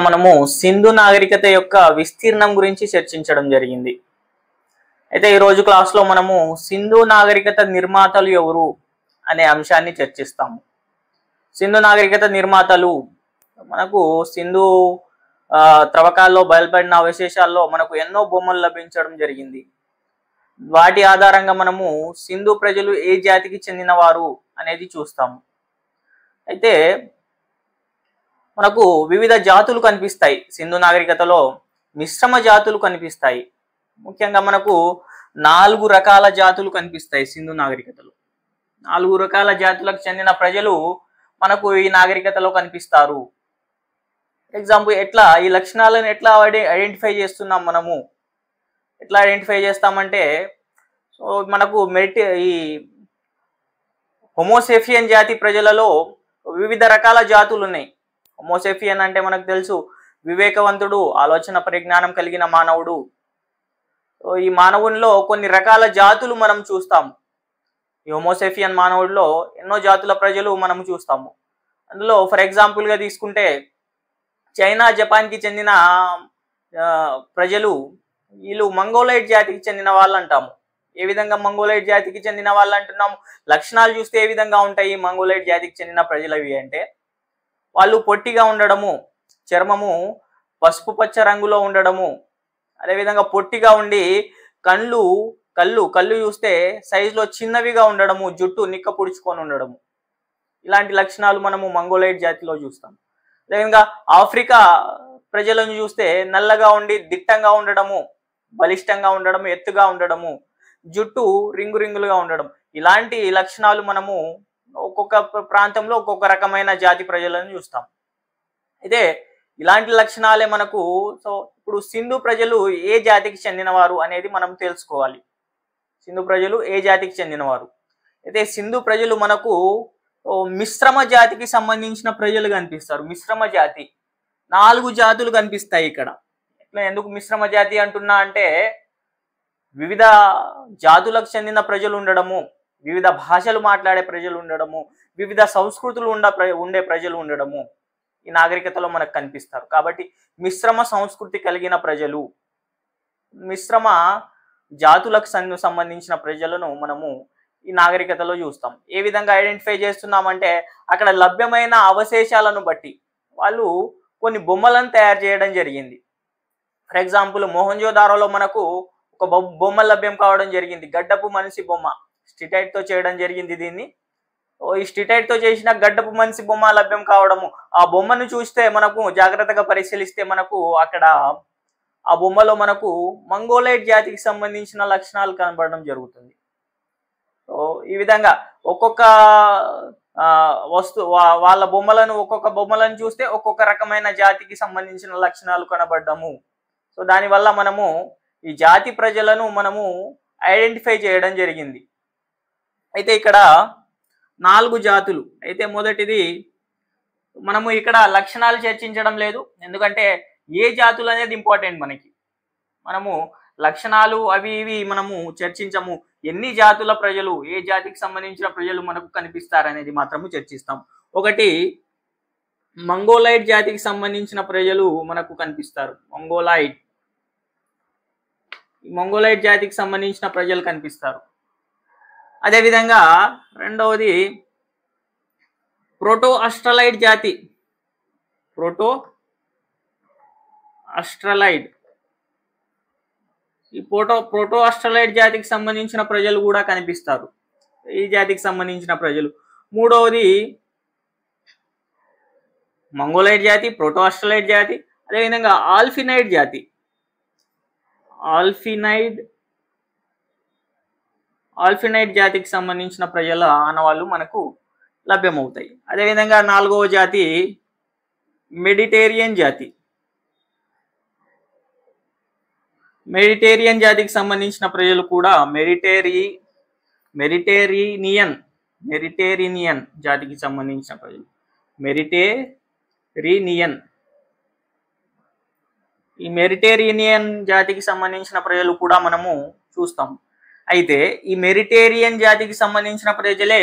మనము సింధు నాగరికత యొక్క విస్తీర్ణం గురించి చర్చించడం జరిగింది. అయితే ఈ రోజు క్లాస్లో మనము సింధు నాగరికత నిర్మాతలు ఎవరు అనే అంశాన్ని చర్చిస్తాము. సింధు నాగరికత నిర్మాతలు మనకు సింధు త్రవ్వకాల్లో బయలుపడిన అవశేషాల్లో మనకు ఎన్నో బొమ్మలు లభించడం జరిగింది. వాటి ఆధారంగా మనము సింధు ప్రజలు ఏ జాతికి చెందినవారు అనేది చూస్తాము. అయితే మనకు వివిధ జాతులు కనిపిస్తాయి. సింధు నాగరికతలో మిశ్రమ జాతులు కనిపిస్తాయి. ముఖ్యంగా మనకు 4 రకాల జాతులు కనిపిస్తాయి సింధు నాగరికతలో. 4 రకాల జాతులకు చెందిన ప్రజలు మనకు ఈ నాగరికతలో కనిపిస్తారు. ఎగ్జాంపుల్ ఈ లక్షణాలను ఎట్లా ఐడెంటిఫై చేస్తున్నాం మనము? ఎట్లా ఐడెంటిఫై చేస్తామంటే మనకు ఈ హోమోసేఫియన్ జాతి ప్రజలలో వివిధ రకాల జాతులు ఉన్నాయి. హోమోసేఫియన్ అంటే మనకు తెలుసు, వివేకవంతుడు, ఆలోచన పరిజ్ఞానం కలిగిన మానవుడు. ఈ మానవునిలో కొన్ని రకాల జాతులు మనం చూస్తాము. ఈ హోమోసేఫియన్ మానవుడిలో ఎన్నో జాతుల ప్రజలు మనం చూస్తాము. అందులో ఫర్ ఎగ్జాంపుల్గా తీసుకుంటే చైనా, జపాన్కి చెందిన ప్రజలు వీళ్ళు మంగోలైడ్ జాతికి చెందిన వాళ్ళు అంటాము. ఏ విధంగా మంగోలైడ్ జాతికి చెందిన వాళ్ళు అంటున్నాము? లక్షణాలు చూస్తే ఏ విధంగా ఉంటాయి మంగోలైడ్ జాతికి చెందిన ప్రజలవి అంటే, వాళ్ళు పొట్టిగా ఉండడము, చర్మము పసుపు పచ్చ రంగులో ఉండడము, అదేవిధంగా పొట్టిగా ఉండి కళ్ళు చూస్తే సైజులో చిన్నవిగా ఉండడము, జుట్టు నిక్క పుడుచుకొని ఉండడము. ఇలాంటి లక్షణాలు మనము మంగోలైడ్ జాతిలో చూస్తాం. అదేవిధంగా ఆఫ్రికా ప్రజలను చూస్తే నల్లగా ఉండి దిట్టంగా ఉండడము, బలిష్టంగా ఉండడము, ఎత్తుగా ఉండడము, జుట్టు రింగులుగా ఉండడం. ఇలాంటి లక్షణాలు మనము ఒక్కొక్క ప్రాంతంలో ఒక్కొక్క రకమైన జాతి ప్రజలను చూస్తాం. అయితే ఇలాంటి లక్షణాలే మనకు ఇప్పుడు సింధు ప్రజలు ఏ జాతికి చెందినవారు అనేది మనం తెలుసుకోవాలి. సింధు ప్రజలు ఏ జాతికి చెందినవారు? అయితే సింధు ప్రజలు మనకు మిశ్రమ జాతికి సంబంధించిన ప్రజలు కనిపిస్తారు. మిశ్రమ జాతి 4 జాతులు కనిపిస్తాయి ఇక్కడ. ఎందుకు మిశ్రమ జాతి అంటున్నా అంటే, వివిధ జాతులకు చెందిన ప్రజలు ఉండడము, వివిధ భాషలు మాట్లాడే ప్రజలు ఉండడము, వివిధ సంస్కృతులు ఉండే ప్రజలు ఉండడము ఈ నాగరికతలో మనకు కనిపిస్తారు. కాబట్టి మిశ్రమ సంస్కృతి కలిగిన ప్రజలు, మిశ్రమ జాతులకు సంబంధించిన ప్రజలను మనము ఈ నాగరికతలో చూస్తాం. ఏ విధంగా ఐడెంటిఫై చేస్తున్నామంటే, అక్కడ లభ్యమైన అవశేషాలను బట్టి వాళ్ళు కొన్ని బొమ్మలను తయారు చేయడం జరిగింది. ఫర్ ఎగ్జాంపుల్ మొహంజోదారోలో మనకు ఒక బొమ్మ లభ్యం కావడం జరిగింది. గడ్డపు మనిషి బొమ్మ స్టిటైట్తో చేయడం జరిగింది. దీన్ని ఈ స్టిటైట్తో చేసిన గడ్డపు మనిషి బొమ్మ లభ్యం కావడము, ఆ బొమ్మను చూస్తే మనకు జాగ్రత్తగా పరిశీలిస్తే మనకు అక్కడ ఆ బొమ్మలో మనకు మంగోలైడ్ జాతికి సంబంధించిన లక్షణాలు కనబడడం జరుగుతుంది. ఈ విధంగా ఒక్కొక్క వాళ్ళ ఒక్కొక్క బొమ్మలను చూస్తే ఒక్కొక్క రకమైన జాతికి సంబంధించిన లక్షణాలు కనబడము. దానివల్ల మనము ఈ జాతి ప్రజలను మనము ఐడెంటిఫై చేయడం జరిగింది. అయితే ఇక్కడ 4 జాతులు. అయితే మొదటిది మనము ఇక్కడ లక్షణాలు చర్చించడం లేదు, ఎందుకంటే ఏ జాతులు అనేది ఇంపార్టెంట్ మనకి. మనము లక్షణాలు అవి ఇవి మనము చర్చించము. ఎన్ని జాతుల ప్రజలు, ఏ జాతికి సంబంధించిన ప్రజలు మనకు కనిపిస్తారనేది మాత్రము చర్చిస్తాం. ఒకటి మంగోలైడ్ జాతికి సంబంధించిన ప్రజలు మనకు కనిపిస్తారు. మంగోలైడ్ జాతికి సంబంధించిన ప్రజలు కనిపిస్తారు. అదేవిధంగా రెండవది ప్రోటో ఆస్ట్రలైడ్ జాతి. ఈ ప్రోటో ఆస్ట్రలైడ్ జాతికి సంబంధించిన ప్రజలు కూడా కనిపిస్తారు. ఈ జాతికి సంబంధించిన ప్రజలు. మూడవది మంగోలైడ్ జాతి, ప్రోటో ఆస్ట్రలైడ్ జాతి, అదేవిధంగా ఆల్ఫినైడ్ జాతి. ఆల్ఫినైడ్ జాతికి సంబంధించిన ప్రజల ఆనవాళ్ళు మనకు లభ్యమవుతాయి. అదేవిధంగా 4వ జాతి మెడిటేరియన్ జాతి. మెడిటేరియన్ జాతికి సంబంధించిన ప్రజలు కూడా మెడిటేరియనియన్ జాతికి సంబంధించిన ప్రజలు. ఈ మెడిటేరియనియన్ జాతికి సంబంధించిన ప్రజలు కూడా మనము చూస్తాం. అయితే ఈ మెడిటేరియన్ జాతికి సంబంధించిన ప్రజలే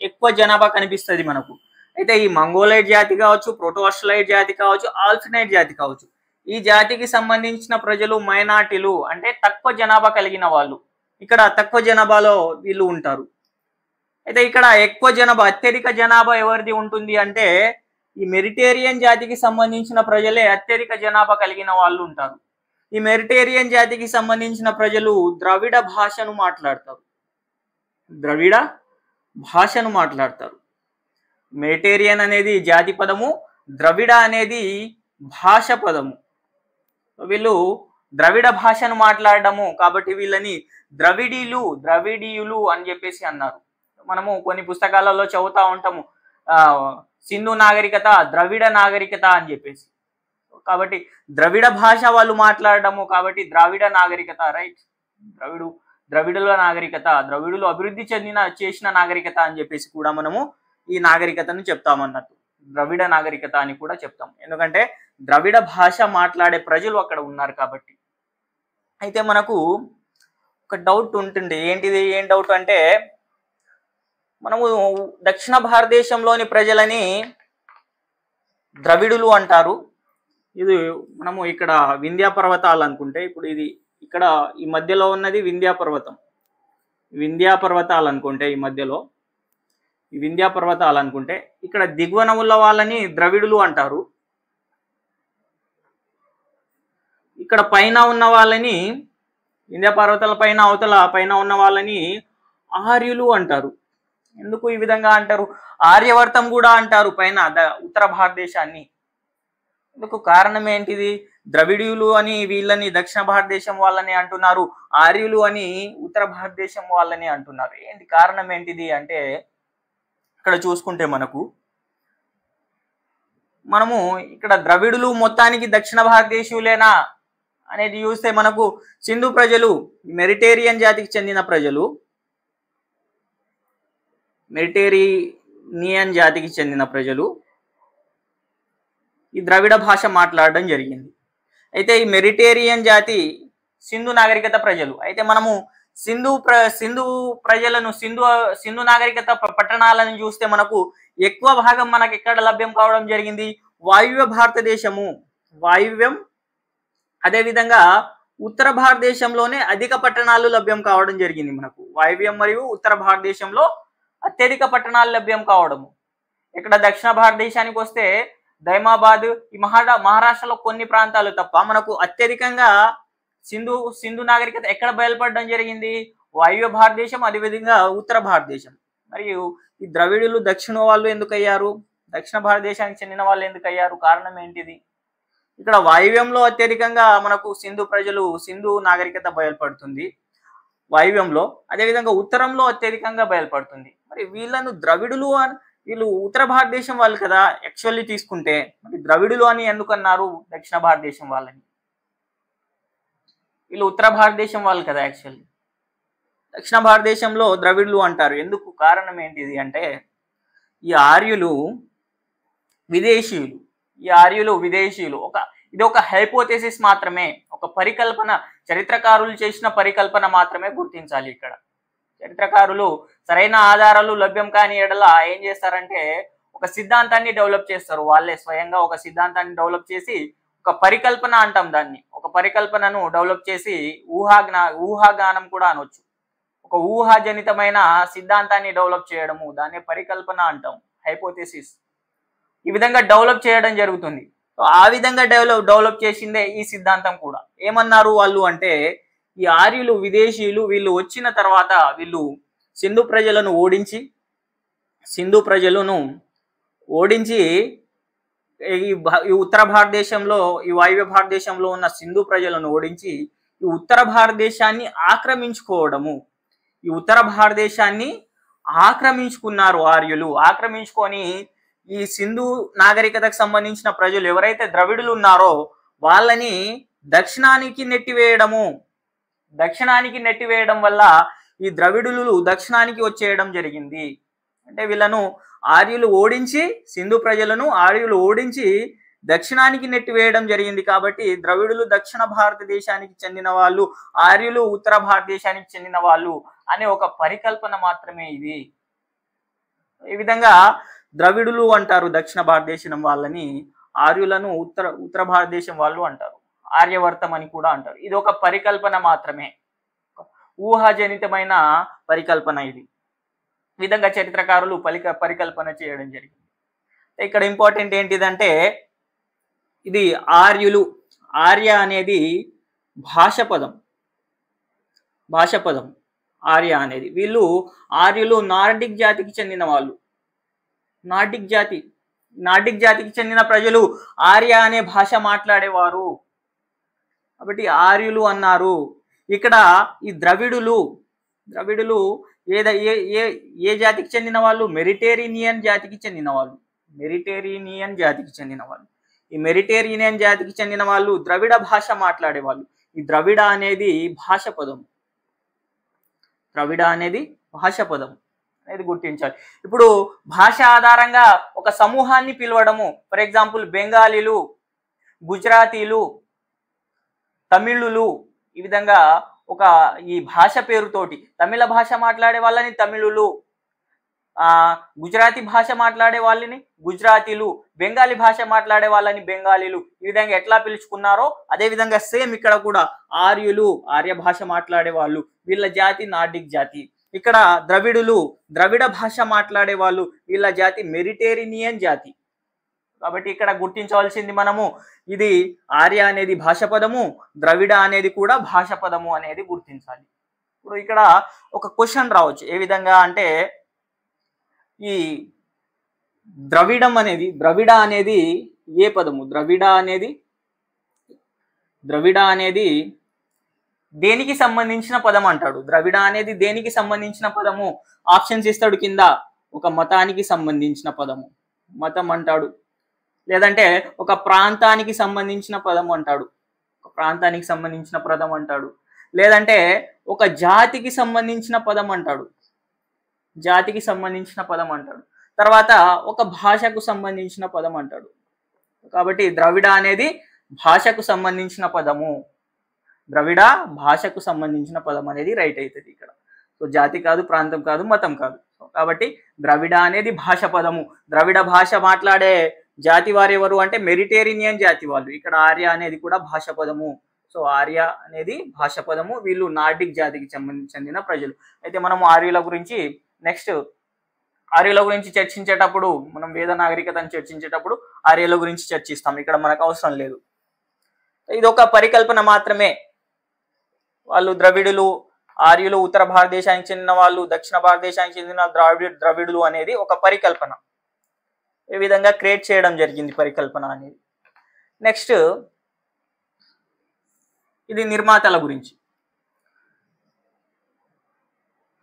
ఎక్కువ జనాభా కనిపిస్తుంది మనకు. అయితే ఈ మంగోలైడ్ జాతి కావచ్చు, ప్రోటోస్టలైడ్ జాతి కావచ్చు, ఆల్ఫినైడ్ జాతి కావచ్చు, ఈ జాతికి సంబంధించిన ప్రజలు మైనార్టీలు, అంటే తక్కువ జనాభా కలిగిన వాళ్ళు. ఇక్కడ తక్కువ జనాభాలో వీళ్ళు ఉంటారు. అయితే ఇక్కడ ఎక్కువ జనాభా, అత్యధిక జనాభా ఎవరిది ఉంటుంది అంటే ఈ మెరిటేరియన్ జాతికి సంబంధించిన ప్రజలే అత్యధిక జనాభా కలిగిన వాళ్ళు ఉంటారు. ఈ మెరిటేరియన్ జాతికి సంబంధించిన ప్రజలు ద్రవిడ భాషను మాట్లాడతారు. ద్రవిడ భాషను మాట్లాడతారు. మెరిటేరియన్ అనేది జాతి పదము, ద్రవిడ అనేది భాష పదము. వీళ్ళు ద్రవిడ భాషను మాట్లాడడము కాబట్టి వీళ్ళని ద్రవిడీయులు అని చెప్పేసి అన్నారు. మనము కొన్ని పుస్తకాలలో చదువుతా ఉంటాము సింధు నాగరికత, ద్రవిడ నాగరికత అని చెప్పేసి. కాబట్టి ద్రవిడ భాష వాళ్ళు మాట్లాడడము కాబట్టి ద్రావిడ నాగరికత, రైట్. ద్రవిడుల నాగరికత, ద్రవిడులు అభివృద్ధి చేసిన నాగరికత అని చెప్పేసి కూడా మనము ఈ నాగరికతను చెప్తామన్నట్టు. ద్రవిడ నాగరికత అని కూడా చెప్తాం, ఎందుకంటే ద్రవిడ భాష మాట్లాడే ప్రజలు అక్కడ ఉన్నారు కాబట్టి. అయితే మనకు ఒక డౌట్ ఉంటుంది, ఏంటిది? ఏం డౌట్ అంటే మనము దక్షిణ భారతదేశంలోని ప్రజలని ద్రవిడులు అంటారు. ఇది మనము ఇక్కడ వింధ్యా పర్వతాలు అనుకుంటే, ఇప్పుడు ఇది ఇక్కడ ఈ మధ్యలో ఉన్నది వింధ్యా పర్వతాలు అనుకుంటే, ఈ మధ్యలో ఈ వింధ్యా పర్వతాలు అనుకుంటే, ఇక్కడ దిగువనముల వాళ్ళని ద్రవిడులు అంటారు. ఇక్కడ పైన ఉన్న వాళ్ళని, వింధ్యా పర్వతాల పైన అవతల పైన ఉన్న వాళ్ళని ఆర్యులు అంటారు. ఎందుకు ఈ విధంగా అంటారు? ఆర్యవర్తం కూడా అంటారు పైన ఉత్తర భారతదేశాన్ని. ఎందుకు? కారణం ఏంటిది? ద్రవిడీయులు అని వీళ్ళని దక్షిణ భారతదేశం వాళ్ళని అంటున్నారు, ఆర్యులు అని ఉత్తర భారతదేశం వాళ్ళని అంటున్నారు. ఏంటి కారణం? ఏంటిది అంటే ఇక్కడ చూసుకుంటే మనము ఇక్కడ ద్రవిడులు మొత్తానికి దక్షిణ భారతదేశీయులేనా అనేది చూస్తే మనకు సింధు ప్రజలు, మెరిటేరియన్ జాతికి చెందిన ప్రజలు, మెరిటేరియన్ జాతికి చెందిన ప్రజలు ఈ ద్రవిడ భాష మాట్లాడడం జరిగింది. అయితే ఈ మెరిటేరియన్ జాతి సింధు నాగరికత ప్రజలు. అయితే మనము సింధు ప్రజలను, సింధు నాగరికత పట్టణాలను చూస్తే మనకు ఎక్కువ భాగం మనకు ఎక్కడ లభ్యం కావడం జరిగింది? వాయువ్య భారతదేశము, వాయువ్యం, అదేవిధంగా ఉత్తర భారతదేశంలోనే అధిక పట్టణాలు లభ్యం కావడం జరిగింది. మనకు వాయువ్యం మరియు ఉత్తర భారతదేశంలో అత్యధిక పట్టణాలు లభ్యం కావడము. ఇక్కడ దక్షిణ భారతదేశానికి వస్తే దైమాబాద్, ఈ మహారాష్ట్రలో కొన్ని ప్రాంతాలు తప్ప మనకు అత్యధికంగా సింధు నాగరికత ఎక్కడ బయలుపడడం జరిగింది? వాయువ్య భారతదేశం, అదేవిధంగా ఉత్తర భారతదేశం. మరియు ఈ ద్రవిడులు దక్షిణ వాళ్ళు ఎందుకు అయ్యారు? దక్షిణ భారతదేశానికి చెందిన వాళ్ళు ఎందుకు అయ్యారు? కారణం ఏంటిది? ఇక్కడ వాయువ్యంలో అత్యధికంగా మనకు సింధు నాగరికత బయలుపడుతుంది వాయువ్యంలో, అదేవిధంగా ఉత్తరంలో అత్యధికంగా బయలుపడుతుంది. మరి వీళ్ళను ద్రవిడులు అని, వీళ్ళు ఉత్తర భారతదేశం వాళ్ళు కదా యాక్చువల్లీ తీసుకుంటే, మరి ద్రవిడులు అని ఎందుకు అన్నారు దక్షిణ భారతదేశం వాళ్ళని? వీళ్ళు ఉత్తర భారతదేశం వాళ్ళు కదా యాక్చువల్లీ. దక్షిణ భారతదేశంలో ద్రవిడులు అంటారు. ఎందుకు? కారణం ఏంటిది అంటే ఈ ఆర్యులు విదేశీయులు. ఇది ఒక హైపోథెసిస్ మాత్రమే, ఒక పరికల్పన, చరిత్రకారులు చేసిన పరికల్పన మాత్రమే గుర్తించాలి. ఇక్కడ చరిత్రకారులు సరైన ఆధారాలు లభ్యం కాని ఎడల ఏం చేస్తారంటే ఒక సిద్ధాంతాన్ని డెవలప్ చేస్తారు. వాళ్ళే స్వయంగా ఒక సిద్ధాంతాన్ని డెవలప్ చేసి, ఒక పరికల్పన అంటాం దాన్ని, ఒక పరికల్పనను డెవలప్ చేసి ఊహాగానం కూడా అనొచ్చు. ఒక ఊహాజనితమైన సిద్ధాంతాన్ని డెవలప్ చేయడము, దాన్ని పరికల్పన అంటాం, హైపోథెసిస్. ఈ విధంగా డెవలప్ చేయడం జరుగుతుంది. ఆ విధంగా డెవలప్ చేసిందే ఈ సిద్ధాంతం కూడా. ఏమన్నారు వాళ్ళు అంటే ఈ ఆర్యులు విదేశీయులు, వీళ్ళు వచ్చిన తర్వాత వీళ్ళు సింధు ప్రజలను ఓడించి ఈ ఉత్తర భారతదేశంలో, ఈ వాయువ్య భారతదేశంలో ఉన్న సింధు ప్రజలను ఓడించి ఈ ఉత్తర భారతదేశాన్ని ఆక్రమించుకోవడము, ఈ ఉత్తర భారతదేశాన్ని ఆక్రమించుకున్నారు ఆర్యులు. ఆక్రమించుకొని ఈ సింధు నాగరికతకు సంబంధించిన ప్రజలు ఎవరైతే ద్రవిడులు ఉన్నారో వాళ్ళని దక్షిణానికి నెట్టివేయడం వల్ల ఈ ద్రవిడులు దక్షిణానికి వచ్చేయడం జరిగింది. అంటే వీళ్ళను సింధు ప్రజలను ఆర్యులు ఓడించి దక్షిణానికి నెట్టివేయడం జరిగింది. కాబట్టి ద్రవిడులు దక్షిణ భారతదేశానికి చెందిన వాళ్ళు, ఆర్యులు ఉత్తర భారతదేశానికి చెందిన వాళ్ళు అనే ఒక పరికల్పన మాత్రమే ఇది. ఈ విధంగా ద్రవిడులు అంటారు దక్షిణ భారతదేశం వాళ్ళని, ఆర్యులను ఉత్తర భారతదేశం వాళ్ళు అంటారు, ఆర్యవర్తం అని కూడా అంటారు. ఇది ఒక పరికల్పన మాత్రమే, ఊహాజనితమైన పరికల్పన. ఇది ఈ విధంగా చరిత్రకారులు పరికల్పన చేయడం జరిగింది. ఇక్కడ ఇంపార్టెంట్ ఏంటిదంటే ఇది ఆర్యులు, ఆర్య అనేది భాష పదం, ఆర్య అనేది. వీళ్ళు ఆర్యులు నార్డిక్ జాతికి చెందిన వాళ్ళు, నార్డిక్ జాతికి చెందిన ప్రజలు ఆర్య అనే భాష మాట్లాడేవారు కాబట్టి ఆర్యులు అన్నారు. ఇక్కడ ఈ ద్రవిడులు ఏ జాతికి చెందిన వాళ్ళు? మెడిటేరియన్ జాతికి చెందిన వాళ్ళు. ఈ మెడిటేరియన్ జాతికి చెందిన వాళ్ళు ద్రవిడ భాష మాట్లాడేవాళ్ళు. ఈ ద్రవిడ అనేది భాష పదం అనేది గుర్తించాలి. ఇప్పుడు భాష ఆధారంగా ఒక సమూహాన్ని పిలవడము, ఫర్ ఎగ్జాంపుల్ బెంగాలీలు, గుజరాతీలు, తమిళులు, ఈ విధంగా ఒక ఈ భాష పేరుతోటి తమిళ భాష మాట్లాడే వాళ్ళని తమిళులు, గుజరాతీ భాష మాట్లాడే వాళ్ళని గుజరాతీలు, బెంగాలీ భాష మాట్లాడే వాళ్ళని బెంగాలీలు, ఈ విధంగా ఎట్లా పిలుచుకున్నారో అదే విధంగా సేమ్ ఇక్కడ కూడా ఆర్యులు, ఆర్య భాష మాట్లాడే వాళ్ళు, వీళ్ళ జాతి నార్డిక్ జాతి. ఇక్కడ ద్రవిడులు, ద్రవిడ భాష మాట్లాడే వాళ్ళు, వీళ్ళ జాతి మెడిటేరియన్ జాతి. కాబట్టి ఇక్కడ గుర్తించవలసింది మనము, ఇది ఆర్య అనేది భాష పదము, ద్రవిడ అనేది కూడా భాష పదము అనేది గుర్తించాలి. ఇప్పుడు ఇక్కడ ఒక క్వశ్చన్ రావచ్చు, ఏ విధంగా అంటే ఈ ద్రవిడ అనేది ఏ పదము? ద్రవిడ అనేది దేనికి సంబంధించిన పదం అంటాడు? ద్రవిడ అనేది దేనికి సంబంధించిన పదము? ఆప్షన్స్ ఇస్తాడు కింద. ఒక మతానికి సంబంధించిన పదము, మతం అంటాడు. లేదంటే ఒక ప్రాంతానికి సంబంధించిన పదం అంటాడు, లేదంటే ఒక జాతికి సంబంధించిన పదం అంటాడు, తర్వాత ఒక భాషకు సంబంధించిన పదం అంటాడు. కాబట్టి ద్రవిడ అనేది భాషకు సంబంధించిన పదము, అనేది రైట్ అవుతుంది ఇక్కడ. సో జాతి కాదు, ప్రాంతం కాదు, మతం కాదు. కాబట్టి ద్రవిడ అనేది భాష పదము. ద్రవిడ భాష మాట్లాడే జాతి వారు ఎవరు అంటే మెడిటేరియన్ జాతి వాళ్ళు. ఇక్కడ ఆర్య అనేది కూడా భాష పదము. సో ఆర్య అనేది భాష పదము, వీళ్ళు నార్డిక్ జాతికి చెందిన ప్రజలు. అయితే మనం ఆర్యుల గురించి చర్చించేటప్పుడు, మనం వేద నాగరికతను చర్చించేటప్పుడు ఆర్యుల గురించి చర్చిస్తాం, ఇక్కడ మనకు అవసరం లేదు. ఇది ఒక పరికల్పన మాత్రమే. వాళ్ళు ద్రవిడులు, ఆర్యులు ఉత్తర భారతదేశానికి చెందిన వాళ్ళు, దక్షిణ భారతదేశానికి చెందిన ద్రవిడులు అనేది ఒక పరికల్పన. ఈ విధంగా క్రియేట్ చేయడం జరిగింది పరికల్పన అనేది. నెక్స్ట్ ఇది నిర్మాతల గురించి.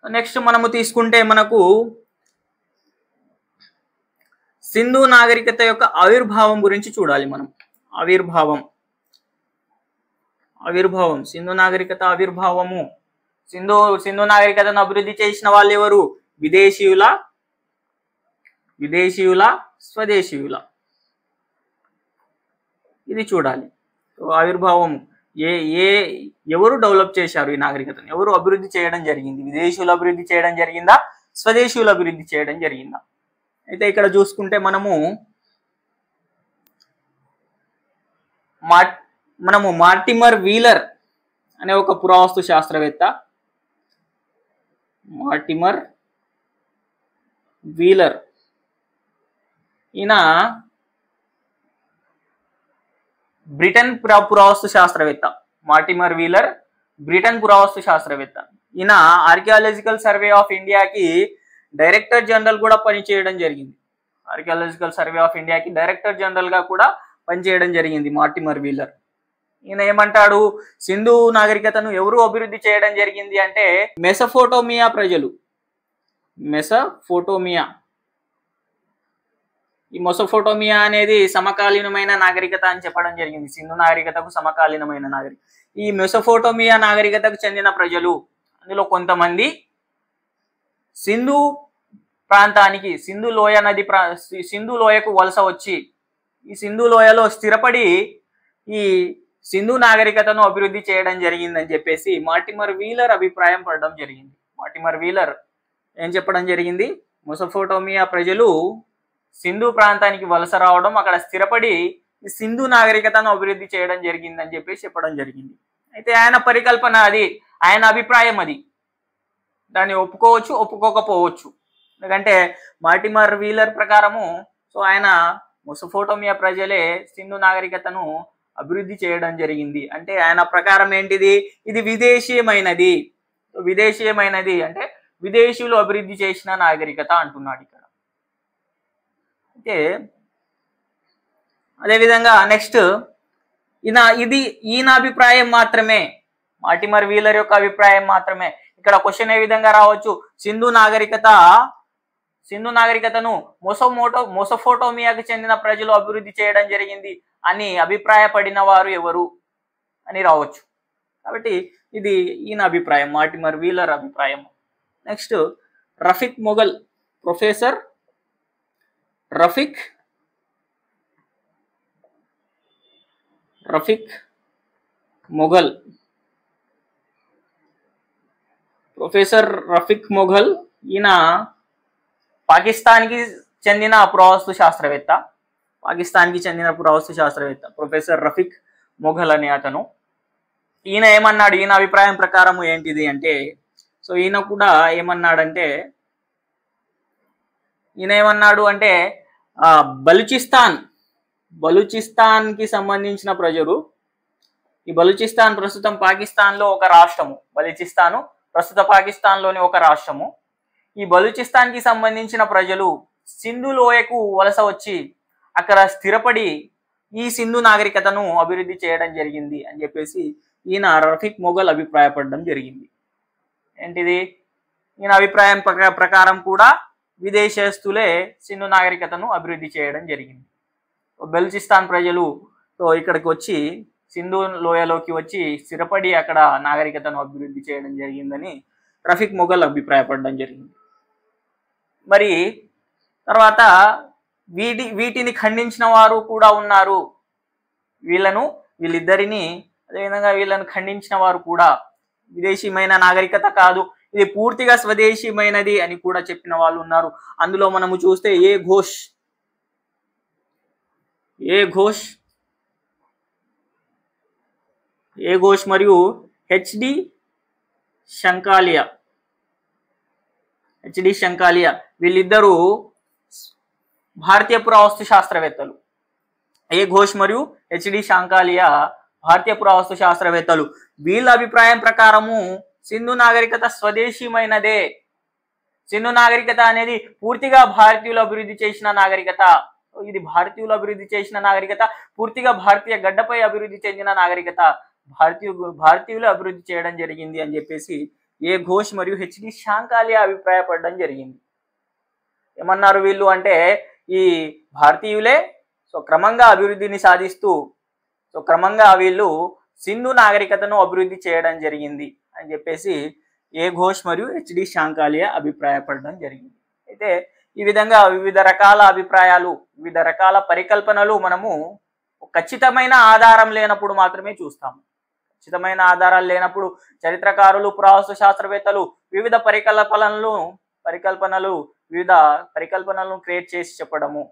నెక్స్ట్ మనము తీసుకుంటే మనకు సింధు నాగరికత యొక్క ఆవిర్భావం గురించి చూడాలి మనం. ఆవిర్భావం సింధు నాగరికత ఆవిర్భావము. సింధు నాగరికతను అభివృద్ధి చేసిన వాళ్ళు ఎవరు? విదేశీయుల, స్వదేశీయుల, ఇది చూడాలి. ఆవిర్భావం ఎవరు డెవలప్ చేశారు ఈ నాగరికతను, ఎవరు అభివృద్ధి చేయడం జరిగింది? విదేశీయులు అభివృద్ధి చేయడం జరిగిందా, స్వదేశీయులు అభివృద్ధి చేయడం జరిగిందా? అయితే ఇక్కడ చూసుకుంటే మనము మార్టిమర్ వీలర్ అనే ఒక పురావస్తు శాస్త్రవేత్త, ఈయన బ్రిటన్ పురావస్తు శాస్త్రవేత్త. బ్రిటన్ పురావస్తు శాస్త్రవేత్త. ఈయన ఆర్కియాలజికల్ సర్వే ఆఫ్ ఇండియాకి డైరెక్టర్ జనరల్ కూడా పనిచేయడం జరిగింది. డైరెక్టర్ జనరల్ గా కూడా పనిచేయడం జరిగింది మార్టిమర్ వీలర్. ఈయన ఏమంటాడు? సింధు నాగరికతను ఎవరు అభివృద్ధి చేయడం జరిగింది అంటే మెసోపోటోమియా ప్రజలు. ఈ మెసోపోటోమియా అనేది సమకాలీనమైన నాగరికత అని చెప్పడం జరిగింది. సింధు నాగరికతకు సమకాలీనమైన నాగరికత. ఈ మెసోపోటోమియా నాగరికతకు చెందిన ప్రజలు, అందులో కొంతమంది సింధు ప్రాంతానికి, సింధు లోయకు వలస వచ్చి ఈ సింధు లోయలో స్థిరపడి ఈ సింధు నాగరికతను అభివృద్ధి చేయడం జరిగిందని చెప్పేసి మార్టిమర్ వీలర్ అభిప్రాయం పడడం జరిగింది. మార్టిమర్ వీలర్ ఏం చెప్పడం జరిగింది? మెసోపోటోమియా ప్రజలు సింధు ప్రాంతానికి వలస రావడం, అక్కడ స్థిరపడి ఈ సింధు నాగరికతను అభివృద్ధి చేయడం జరిగిందని చెప్పేసి చెప్పడం జరిగింది. అయితే ఆయన పరికల్పన అది, ఆయన అభిప్రాయం అది. దాన్ని ఒప్పుకోవచ్చు, ఒప్పుకోకపోవచ్చు. ఎందుకంటే మార్టిమర్ వీలర్ ప్రకారము సో ఆయన మెసొపోటేమియా ప్రజలే సింధు నాగరికతను అభివృద్ధి చేయడం జరిగింది. అంటే ఆయన ప్రకారం ఏంటిది, ఇది విదేశీయమైనది. విదేశీయమైనది అంటే విదేశీయులు అభివృద్ధి చేసిన నాగరికత అంటున్నాడు ఇక్కడ. అయితే అదేవిధంగా నెక్స్ట్ ఈయన అభిప్రాయం మాత్రమే, మార్టిమర్ వీలర్ యొక్క అభిప్రాయం మాత్రమే. ఇక్కడ క్వశ్చన్ ఏ విధంగా రావచ్చు, సింధు నాగరికతను మెసొపోటేమియాకు చెందిన ప్రజలు అభివృద్ధి చేయడం జరిగింది అని అభిప్రాయపడిన వారు ఎవరు అని రావచ్చు. కాబట్టి ఇది ఈయన అభిప్రాయం, మార్టిమర్ వీలర్ అభిప్రాయం. Next Rafiq Mughal, professor Rafiq Mughal, professor Rafiq Mughal ఈయన పాకిస్తాన్కి చెందిన పురావస్తు శాస్త్రవేత్త. ప్రొఫెసర్ రఫీక్ మొఘల్ అనే అతను. ఈయన ఏమన్నాడు, ఈయన అభిప్రాయం ప్రకారం ఏంటిది అంటే, సో ఈయన కూడా ఏమన్నాడు అంటే బలూచిస్తాన్కి సంబంధించిన ప్రజలు, ఈ బలూచిస్తాన్ ప్రస్తుతం పాకిస్తాన్లో ఒక రాష్ట్రము, బలూచిస్తాను ప్రస్తుత పాకిస్తాన్లోని ఒక రాష్ట్రము. ఈ బలూచిస్తాన్కి సంబంధించిన ప్రజలు సింధు లోయకు వలస వచ్చి అక్కడ స్థిరపడి ఈ సింధు నాగరికతను అభివృద్ధి చేయడం జరిగింది అని చెప్పేసి ఈయన రఫీక్ మొఘల్ అభిప్రాయపడడం జరిగింది. ఏంటిది, ఈయన అభిప్రాయం ప్రకారం కూడా విదేశస్తులే సింధు నాగరికతను అభివృద్ధి చేయడం జరిగింది. బలూచిస్తాన్ ప్రజలు సో ఇక్కడికి వచ్చి సింధు లోయలోకి వచ్చి స్థిరపడి అక్కడ నాగరికతను అభివృద్ధి చేయడం జరిగిందని రఫీక్ మొఘల్ అభిప్రాయపడడం జరిగింది. మరి తర్వాత వీటిని ఖండించిన వారు కూడా ఉన్నారు. వీళ్ళిద్దరిని అదేవిధంగా వీళ్ళను ఖండించిన వారు కూడా విదేశీయమైన నాగరికత కాదు, ఇది పూర్తిగా స్వదేశీయమైనది అని కూడా చెప్పిన వాళ్ళు ఉన్నారు. అందులో మనము చూస్తే ఏ ఘోష్ మరియు హెచ్డి శంకాలియా వీళ్ళిద్దరూ భారతీయ పురావస్తు శాస్త్రవేత్తలు. ఏ ఘోష్ మరియు హెచ్డి శంకాలియా భారతీయ పురావస్తు శాస్త్రవేత్తలు. వీళ్ళ అభిప్రాయం ప్రకారము సింధు నాగరికత స్వదేశీయమైనదే. సింధు నాగరికత అనేది పూర్తిగా భారతీయులు అభివృద్ధి చేసిన నాగరికత. ఇది భారతీయులు అభివృద్ధి చేసిన నాగరికత, పూర్తిగా భారతీయ గడ్డపై అభివృద్ధి చెందిన నాగరికత, భారతీయులు అభివృద్ధి చేయడం జరిగింది అని చెప్పేసి ఏ ఘోష్ మరియు హెచ్డి శంకాలియా అభిప్రాయపడడం జరిగింది. ఏమన్నారు వీళ్ళు అంటే, ఈ భారతీయులే సో క్రమంగా అభివృద్ధిని సాధిస్తూ సో క్రమంగా వీళ్ళు సింధు నాగరికతను అభివృద్ధి చేయడం జరిగింది అని చెప్పేసి ఏ ఘోష్ మరియు హెచ్డి శంకాలియా అభిప్రాయపడడం జరిగింది. అయితే ఈ విధంగా వివిధ రకాల అభిప్రాయాలు, వివిధ రకాల పరికల్పనలు మనము ఖచ్చితమైన ఆధారం లేనప్పుడు మాత్రమే చూస్తాము. ఖచ్చితమైన ఆధారాలు లేనప్పుడు చరిత్రకారులు, పురావస్తు శాస్త్రవేత్తలు వివిధ వివిధ పరికల్పనలను క్రియేట్ చేసి చెప్పడము,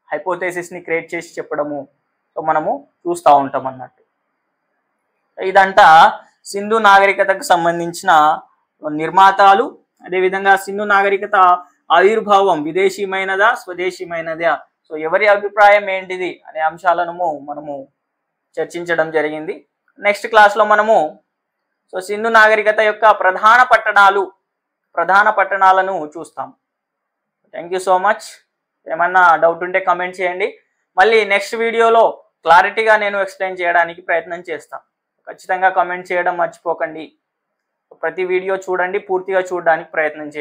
హైపోథెసిస్ ని క్రియేట్ చేసి చెప్పడము సో మనము చూస్తూ ఉంటాం అన్నట్టు. ఇదంతా సింధు నాగరికతకు సంబంధించిన నిర్మాతాలు, అదేవిధంగా సింధు నాగరికత ఆవిర్భావం విదేశీయమైనదా స్వదేశీయమైనదా, సో ఎవరి అభిప్రాయం ఏంటిది అనే అంశాలను మనము చర్చించడం జరిగింది. నెక్స్ట్ క్లాస్లో మనము సో సింధు నాగరికత యొక్క ప్రధాన పట్టణాలను చూస్తాం. Thank you so much. ఏమన్నా డౌట్ ఉంటే కమెంట్ చేయండి. మళ్ళీ నెక్స్ట్ వీడియోలో క్లారిటీగా నేను ఎక్స్ప్లెయిన్ చేయడానికి ప్రయత్నం చేస్తాను. ఖచ్చితంగా కమెంట్ చేయడం మర్చిపోకండి. ప్రతి వీడియో చూడండి, పూర్తిగా చూడడానికి ప్రయత్నం చేయండి.